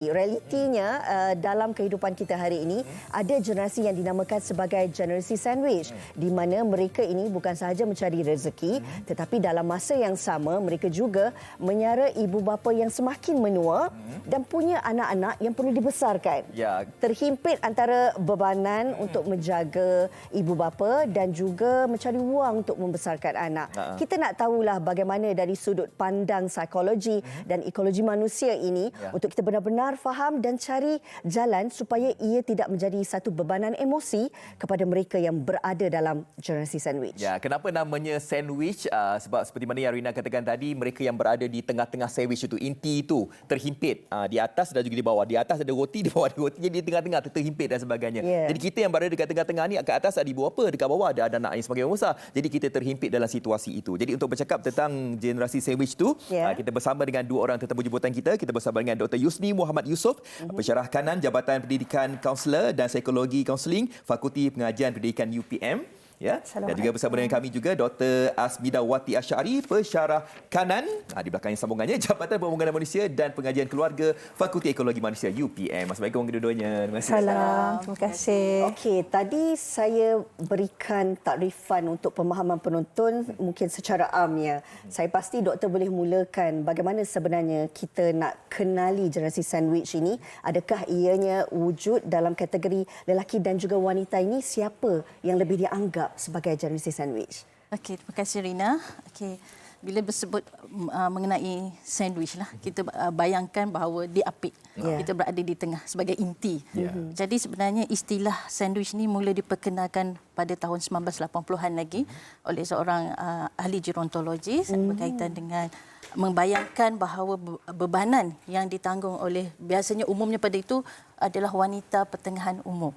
Realitinya dalam kehidupan kita hari ini ada generasi yang dinamakan sebagai generasi sandwich di mana mereka ini bukan sahaja mencari rezeki tetapi dalam masa yang sama mereka juga menyara ibu bapa yang semakin menua dan punya anak-anak yang perlu dibesarkan. Ya. Terhimpit antara bebanan untuk menjaga ibu bapa dan juga mencari wang untuk membesarkan anak. Kita nak tahulah bagaimana dari sudut pandang psikologi dan ekologi manusia ini untuk kita benar-benar faham dan cari jalan supaya ia tidak menjadi satu bebanan emosi kepada mereka yang berada dalam generasi sandwich. Ya, kenapa namanya sandwich? Sebab seperti mana yang Rina katakan tadi, mereka yang berada di tengah-tengah sandwich itu, inti itu terhimpit. Di atas dan juga di bawah. Di atas ada roti, di bawah ada roti. Jadi di tengah-tengah terhimpit dan sebagainya. Jadi kita yang berada dekat tengah-tengah ni, kat atas ada ibu bapa, dekat bawah ada anak yang semakin besar. Jadi kita terhimpit dalam situasi itu. Jadi untuk bercakap tentang generasi sandwich itu, kita bersama dengan dua orang tetamu jemputan kita. Kita bersama dengan Dr. Yusni Muhammad Yusof, pensyarah kanan Jabatan Pendidikan Kaunselor dan Psikologi Kaunseling Fakulti Pengajian Pendidikan UPM. Ya. Dan juga bersama dengan kami juga Dr. Asmida Wati Asyari, pensyarah kanan, di belakangnya sambungannya Jabatan Pembangunan Manusia dan Pengajian Keluarga Fakulti Ekologi Manusia UPM. Assalamualaikum kedua-duanya. Terima kasih. Salam. Terima kasih. Okey, tadi saya berikan takrifan untuk pemahaman penonton mungkin secara amnya. Saya pasti doktor boleh mulakan bagaimana sebenarnya kita nak kenali generasi sandwich ini. Adakah ianya wujud dalam kategori lelaki dan juga wanita ini, siapa yang lebih dianggap sebagai generasi sandwich? Okey, terima kasih Rina. Okey, bila bersebut mengenai sandwich lah, kita bayangkan bahawa dia apik. Kita berada di tengah sebagai inti. Jadi sebenarnya istilah sandwich ni mula diperkenalkan pada tahun 1980-an lagi oleh seorang ahli gerontologis berkaitan dengan membayangkan bahawa bebanan yang ditanggung oleh biasanya umumnya pada itu adalah wanita pertengahan umur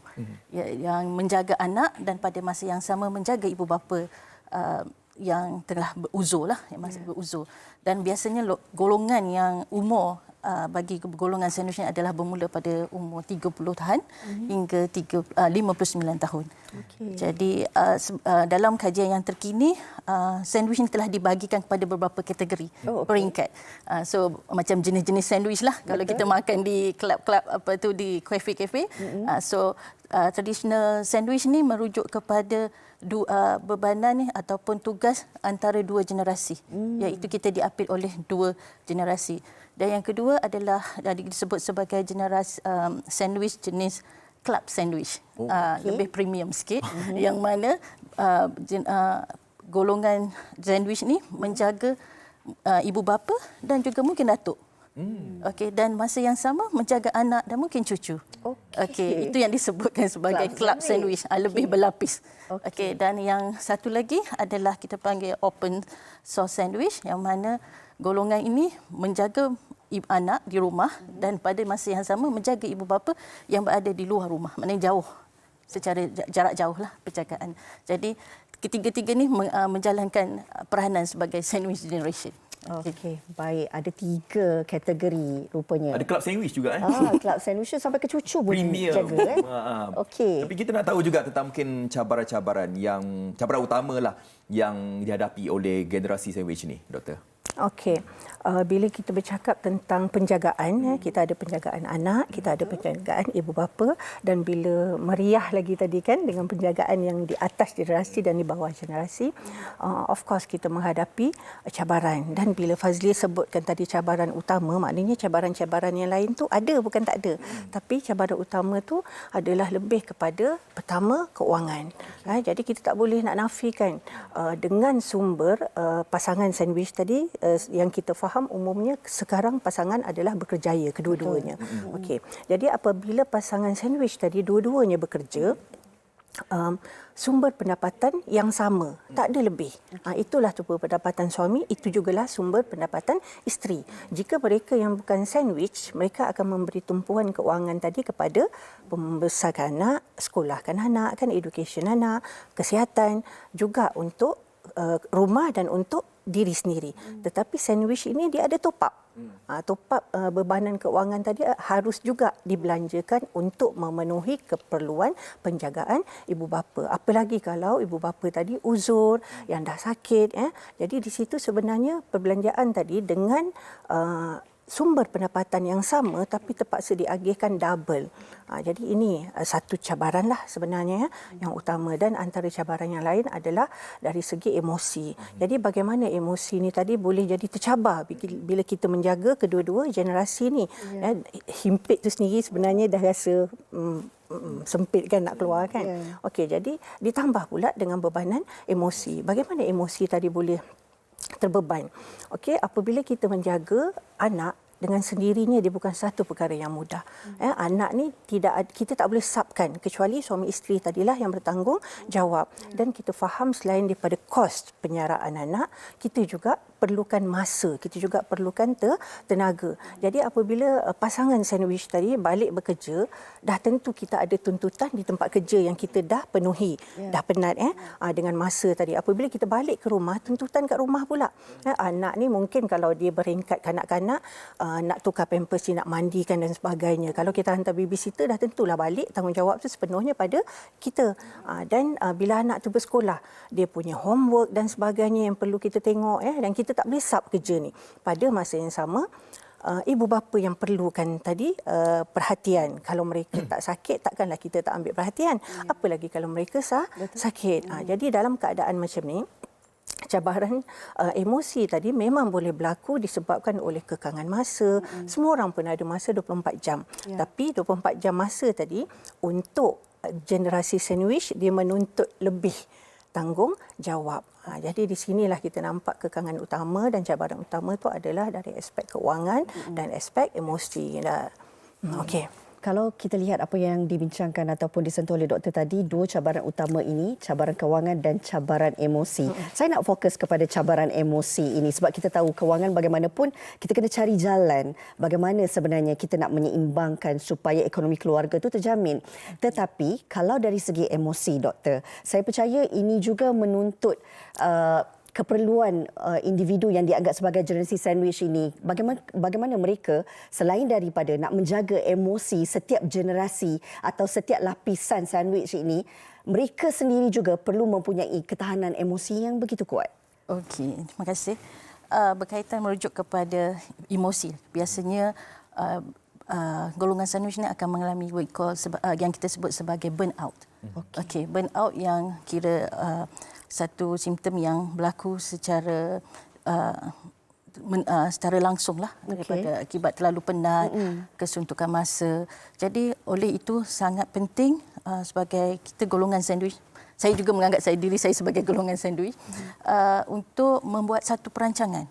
yang menjaga anak dan pada masa yang sama menjaga ibu bapa yang telah beruzur lah, yang masih beruzur. Dan biasanya golongan yang umur bagi golongan sandwich ini adalah bermula pada umur 30 tahun hingga 59 tahun. Jadi dalam kajian yang terkini, sandwich ini telah dibahagikan kepada beberapa kategori peringkat. So macam jenis-jenis sandwich lah. Kalau kita makan di kelab-kelab apa tu, di kafe-kafe. Traditional sandwich ni merujuk kepada bebanan ataupun tugas antara dua generasi, iaitu kita diapit oleh dua generasi. Dan yang kedua adalah disebut sebagai generasi sandwich jenis club sandwich, lebih premium sikit, yang mana golongan sandwich ni menjaga ibu bapa dan juga mungkin datuk. Okey, dan masa yang sama menjaga anak dan mungkin cucu. Okey, itu yang disebutkan sebagai club sandwich, lebih berlapis. Okey, dan yang satu lagi adalah kita panggil open source sandwich, yang mana golongan ini menjaga ibu anak di rumah dan pada masa yang sama menjaga ibu bapa yang berada di luar rumah, maknanya jauh, secara jarak jauh lah percakapan. Jadi ketiga-tiga ni menjalankan peranan sebagai sandwich generation. Okey, baik. Ada 3 kategori rupanya. Ada club sandwich juga. Club sandwich sampai ke cucu pun jaga. Okey. Tapi kita nak tahu juga tentang mungkin cabaran-cabaran cabaran utamalah yang dihadapi oleh generasi sandwich ni, doktor. Okey, bila kita bercakap tentang penjagaan, kita ada penjagaan anak, kita ada penjagaan ibu bapa, dan bila meriah lagi tadi kan dengan penjagaan yang di atas generasi dan di bawah generasi, of course kita menghadapi cabaran. Dan bila Fazli sebutkan tadi cabaran utama, maknanya cabaran-cabaran yang lain tu ada, bukan tak ada. Tapi cabaran utama tu adalah lebih kepada pertama kewangan. Jadi kita tak boleh nak nafikan dengan sumber pasangan sandwich tadi. Yang kita faham umumnya sekarang pasangan adalah bekerjaya kedua-duanya. Okey. Jadi apabila pasangan sandwich tadi dua-duanya bekerja, sumber pendapatan yang sama, tak ada lebih. Itulah sumber pendapatan suami, itu jugalah sumber pendapatan isteri. Jika mereka yang bukan sandwich, mereka akan memberi tumpuan keuangan tadi kepada membesarkan anak, sekolahkan anak, kan, education anak, kesihatan, juga untuk rumah dan untuk diri sendiri. Tetapi sandwich ini dia ada top up. Top up bebanan keuangan tadi harus juga dibelanjakan untuk memenuhi keperluan penjagaan ibu bapa. Apalagi kalau ibu bapa tadi uzur, yang dah sakit. Jadi di situ sebenarnya perbelanjaan tadi dengan sumber pendapatan yang sama tapi terpaksa diagihkan double. Jadi ini satu cabaranlah sebenarnya yang utama, dan antara cabaran yang lain adalah dari segi emosi. Jadi bagaimana emosi ni tadi boleh jadi tercabar bila kita menjaga kedua-dua generasi ni. Himpit tu sendiri sebenarnya dah rasa sempit kan nak keluar kan. Okey, jadi ditambah pula dengan bebanan emosi. Bagaimana emosi tadi boleh terbeban? Okey, apabila kita menjaga anak dengan sendirinya, dia bukan satu perkara yang mudah. Anak ni kita tak boleh subkan, kecuali suami isteri tadilah yang bertanggungjawab. Dan kita faham selain daripada kos penyaraan anak, kita juga perlukan masa, kita juga perlukan tenaga. Jadi apabila pasangan sandwich tadi balik bekerja, dah tentu kita ada tuntutan di tempat kerja yang kita dah penuhi, dah penat dengan masa tadi. Apabila kita balik ke rumah, tuntutan kat rumah pula. Anak ni mungkin kalau dia beringkat kanak-kanak, nak tukar pampers, nak mandikan dan sebagainya. Kalau kita hantar babysitter, dah tentulah balik tanggungjawab tu sepenuhnya pada kita. Dan bila anak tu bersekolah, dia punya homework dan sebagainya yang perlu kita tengok, dan kita tak boleh sub kerja ni. Pada masa yang sama, ibu bapa yang perlukan tadi perhatian. Kalau mereka tak sakit, takkanlah kita tak ambil perhatian. Apalagi kalau mereka sakit. Jadi dalam keadaan macam ni, cabaran emosi tadi memang boleh berlaku disebabkan oleh kekangan masa. Semua orang pun ada masa 24 jam. Tapi 24 jam masa tadi untuk generasi sandwich, dia menuntut lebih tanggungjawab. Jadi di sinilah kita nampak kekangan utama dan cabaran utama itu adalah dari aspek keuangan dan aspek emosi. Okey. Kalau kita lihat apa yang dibincangkan ataupun disentuh oleh doktor tadi, dua cabaran utama ini, cabaran kewangan dan cabaran emosi. Saya nak fokus kepada cabaran emosi ini sebab kita tahu kewangan bagaimanapun kita kena cari jalan bagaimana sebenarnya kita nak menyeimbangkan supaya ekonomi keluarga itu terjamin. Tetapi kalau dari segi emosi, doktor, saya percaya ini juga menuntut keperluan individu yang dianggap sebagai generasi sandwich ini. Bagaimana mereka selain daripada nak menjaga emosi setiap generasi atau setiap lapisan sandwich ini, mereka sendiri juga perlu mempunyai ketahanan emosi yang begitu kuat. Okey, terima kasih. Berkaitan merujuk kepada emosi, biasanya golongan sandwich ini akan mengalami yang kita sebut sebagai burnout. Okey, burnout yang kira satu simptom yang berlaku secara secara langsunglah daripada akibat terlalu penat, kesuntukan masa. Jadi oleh itu sangat penting sebagai kita golongan sandwich, saya juga menganggap diri saya sebagai golongan sandwich, untuk membuat satu perancangan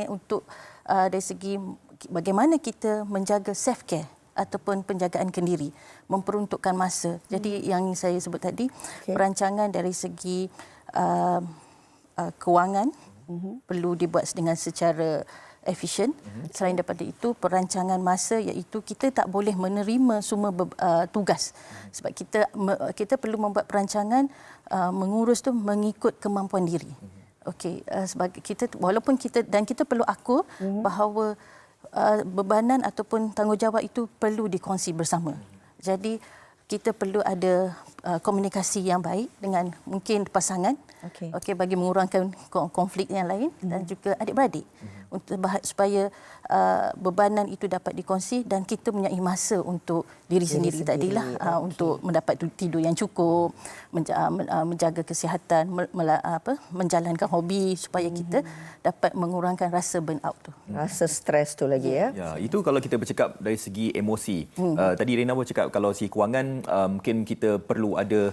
untuk dari segi bagaimana kita menjaga self care ataupun penjagaan kendiri, memperuntukkan masa. Jadi yang saya sebut tadi, perancangan dari segi kewangan perlu dibuat dengan secara efisien. Selain daripada itu, perancangan masa, iaitu kita tak boleh menerima semua tugas. Sebab kita perlu membuat perancangan mengurus tu mengikut kemampuan diri. Okey, sebagai kita walaupun kita perlu akur bahawa bebanan ataupun tanggungjawab itu perlu dikongsi bersama. Jadi kita perlu ada komunikasi yang baik dengan mungkin pasangan, bagi mengurangkan konflik yang lain, dan juga adik-beradik, untuk supaya bebanan itu dapat dikongsi dan kita mempunyai masa untuk diri sendiri tadilah, untuk mendapat tidur yang cukup, menjaga kesihatan, menjalankan hobi supaya kita dapat mengurangkan rasa burnout tu. Rasa stres tu lagi ya. Itu kalau kita bercakap dari segi emosi. Tadi Rina pun cakap kalau si kewangan mungkin kita perlu ada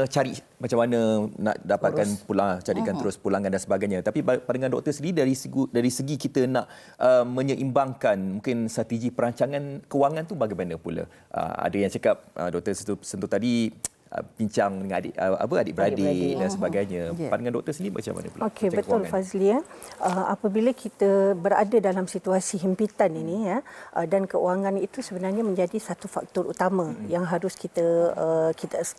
cari macam mana nak dapatkan pulang, carikan terus pulangan dan sebagainya. Tapi pandangan doktor sendiri dari segi kita nak menyeimbangkan mungkin strategi perancangan kewangan tu bagaimana pula? Ada yang cakap doktor sentuh tadi bincang dengan adik-beradik dan sebagainya. Pandangan doktor sendiri macam mana pula? Okey, betul Fazli. Apabila kita berada dalam situasi himpitan ini dan keuangan itu sebenarnya menjadi satu faktor utama yang harus kita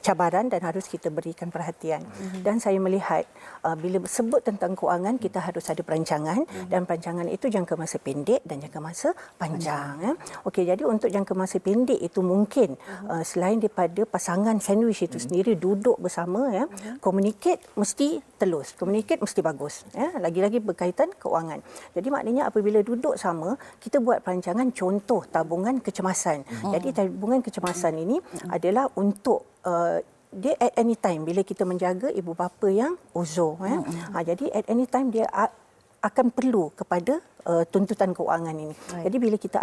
cabaran dan harus kita berikan perhatian. Dan saya melihat bila sebut tentang keuangan, kita harus ada perancangan, dan perancangan itu jangka masa pendek dan jangka masa panjang. Okey, jadi untuk jangka masa pendek itu mungkin selain daripada pasangan sandwich itu sendiri duduk bersama, ya, communicate mesti telus, communicate mesti bagus, ya, lagi-lagi berkaitan keuangan. Jadi maknanya apabila duduk sama, kita buat perancangan contoh tabungan kecemasan. Jadi tabungan kecemasan ini adalah untuk dia at any time bila kita menjaga ibu bapa yang uzur, ya. Jadi at any time dia akan perlu kepada tuntutan keuangan ini. Jadi bila kita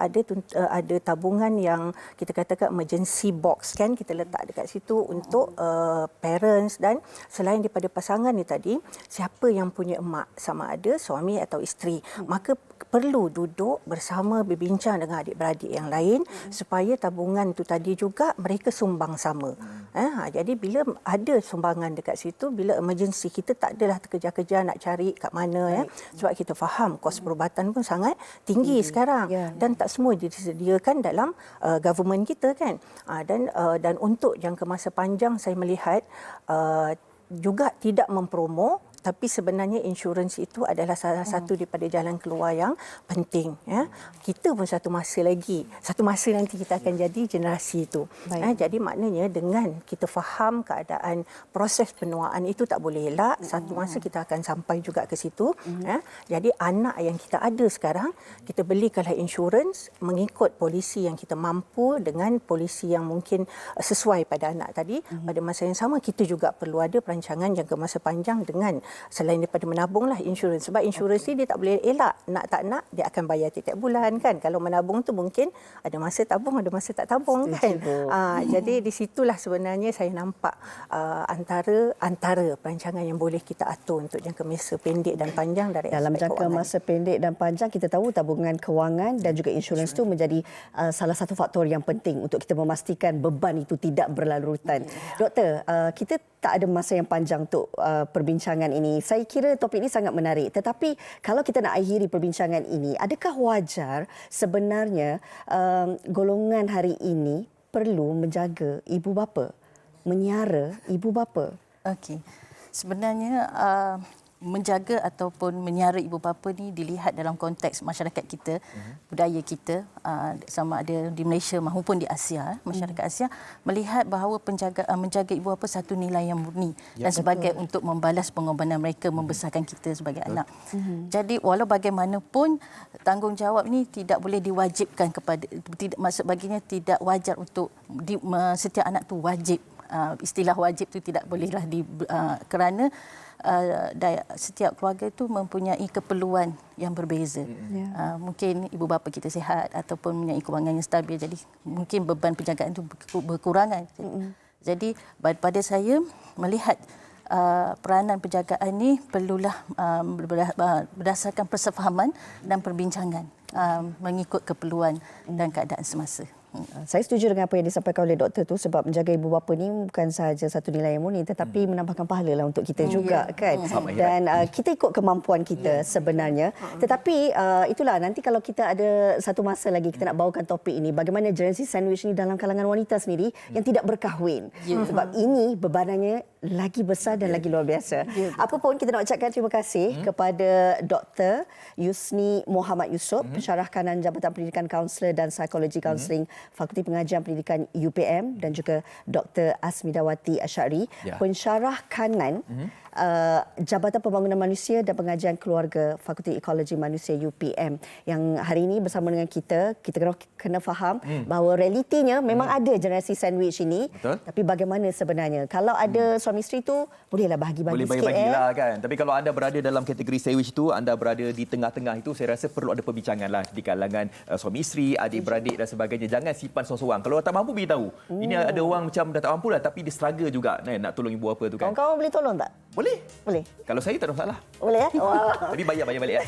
ada tabungan yang kita katakan emergency box, kan, kita letak dekat situ untuk parents, dan selain daripada pasangan ni tadi, siapa yang punya emak, sama ada suami atau isteri, maka perlu duduk bersama berbincang dengan adik-beradik yang lain supaya tabungan tu tadi juga mereka sumbang sama. Jadi bila ada sumbangan dekat situ, bila emergency kita tak adalah terkejar-kejar nak cari kat mana, ya, sebab kita faham kos perubatan pun sangat tinggi sekarang, dan tak semua disediakan dalam government kita, kan. Dan untuk jangka masa panjang saya melihat juga tidak mempromo, tapi sebenarnya insurans itu adalah salah satu daripada jalan keluar yang penting, ya. Kita pun satu masa nanti kita akan jadi generasi itu. Jadi maknanya dengan kita faham keadaan proses penuaan itu tak boleh elak, satu masa kita akan sampai juga ke situ. Jadi anak yang kita ada sekarang, kita belikanlah insurans mengikut polisi yang kita mampu dengan polisi yang mungkin sesuai pada anak tadi. Pada masa yang sama kita juga perlu ada perancangan jangka masa panjang dengan selain daripada menabunglah insurans, sebab insurans ni dia tak boleh elak, nak tak nak dia akan bayar tiap bulan, kan. Kalau menabung tu mungkin ada masa tabung, ada masa tak tabung, kan. Jadi di situlah sebenarnya saya nampak antara perancangan yang boleh kita atur untuk jangka masa pendek dan panjang dari dalam jangka masa pendek dan panjang. Kita tahu tabungan kewangan dan juga insurans itu menjadi salah satu faktor yang penting untuk kita memastikan beban itu tidak berlarutan. Doktor, kita tak ada masa yang panjang untuk perbincangan ini. Saya kira topik ini sangat menarik. Tetapi kalau kita nak akhiri perbincangan ini, adakah wajar sebenarnya golongan hari ini perlu menjaga ibu bapa, menyiara ibu bapa? Okey. Sebenarnya menjaga ataupun menyiara ibu bapa ni dilihat dalam konteks masyarakat kita, budaya kita, sama ada di Malaysia maupun di Asia, masyarakat Asia melihat bahawa menjaga ibu bapa satu nilai yang murni dan sebagai untuk membalas pengorbanan mereka membesarkan kita sebagai anak. Jadi walau bagaimanapun tanggungjawab ini tidak boleh diwajibkan kepada, maksud baginya tidak wajar untuk setiap anak tu wajib. Istilah wajib tu tidak bolehlah kerana setiap keluarga itu mempunyai keperluan yang berbeza. Mungkin ibu bapa kita sihat ataupun mempunyai kewangan yang stabil, jadi mungkin beban penjagaan itu berkurangan. Jadi pada saya melihat peranan penjagaan ini perlulah berdasarkan persefahaman dan perbincangan mengikut keperluan dan keadaan semasa. Saya setuju dengan apa yang disampaikan oleh doktor tu, sebab menjaga ibu bapa ni bukan sahaja satu nilai yang murni tetapi menambahkan pahala lah untuk kita juga, kan. Dan kita ikut kemampuan kita sebenarnya. Tetapi itulah, nanti kalau kita ada satu masa lagi kita nak bawakan topik ini, bagaimana generasi sandwich ni dalam kalangan wanita sendiri yang tidak berkahwin. Sebab ini bebanannya lagi besar dan lagi luar biasa. Apa pun kita nak ucapkan terima kasih kepada Dr. Yusni Muhammad Yusof, pensyarah kanan Jabatan Pendidikan Kaunselor dan Psikologi Kaunseling Fakulti Pengajian Pendidikan UPM, dan juga Dr. Asmidawati Asyari, pensyarah kanan Jabatan Pembangunan Manusia dan Pengajian Keluarga Fakulti Ekologi Manusia UPM, yang hari ini bersama dengan kita kena faham bahawa realitinya memang ada generasi sandwich ini. Betul. Tapi bagaimana sebenarnya? Kalau ada suami isteri tu bolehlah bahagi-bahagi boleh sikit. Bagi-bagilah kan. Tapi kalau anda berada dalam kategori sandwich itu, anda berada di tengah-tengah itu, saya rasa perlu ada perbincanganlah di kalangan suami isteri, adik-beradik dan sebagainya. Jangan simpan seorang-seorang. Kalau tak mampu beritahu. Ini ada orang macam dah tak mampu lah tapi dia struggle juga nak tolong ibu apa tu, kan. Kawan-kawan boleh tolong tak? Boleh. Boleh. Kalau saya tak ada masalah. Boleh, ya? Tapi bayar balik, ya.